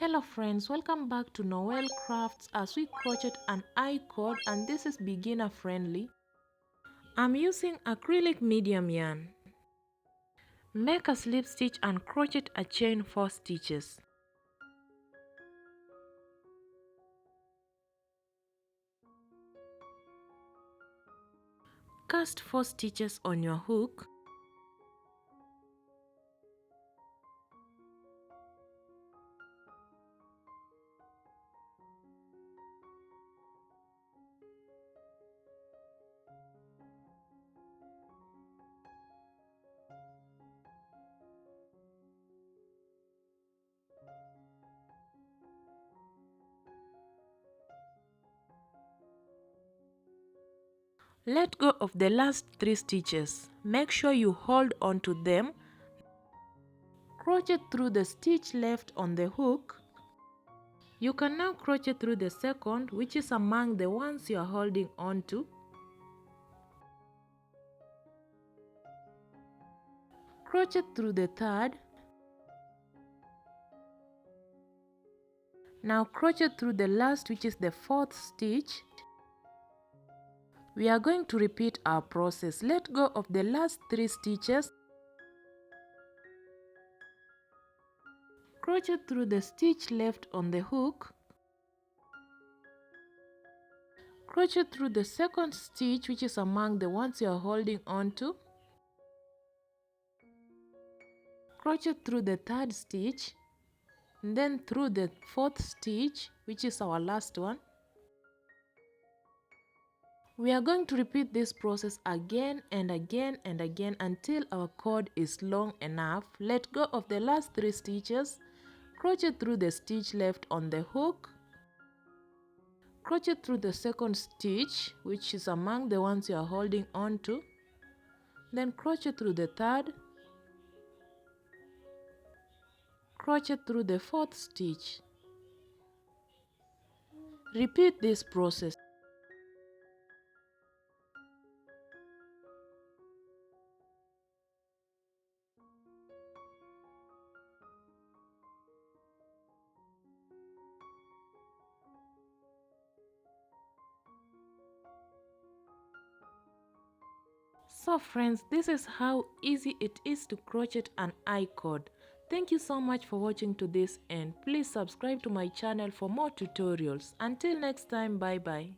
Hello friends, welcome back to Noel Crafts as we crochet an I-cord, and this is beginner friendly. I'm using acrylic medium yarn. Make a slip stitch and crochet a chain 4 stitches. Cast 4 stitches on your hook. Let go of the last 3 stitches. Make sure you hold on to them. Crochet through the stitch left on the hook. You can now crochet through the second, which is among the ones you are holding on to. Crochet through the third. Now crochet through the last, which is the 4th stitch. We are going to repeat our process. Let go of the last 3 stitches. Crochet through the stitch left on the hook. Crochet through the second stitch, which is among the ones you are holding on to. Crochet through the third stitch, and then through the 4th stitch, which is our last one. We are going to repeat this process again and again and again until our cord is long enough. Let go of the last 3 stitches. Crochet through the stitch left on the hook. Crochet through the second stitch, which is among the ones you are holding on to. Then crochet through the third. Crochet through the 4th stitch. Repeat this process. So friends, this is how easy it is to crochet an I-cord. Thank you so much for watching to this end. Please subscribe to my channel for more tutorials. Until next time, bye bye.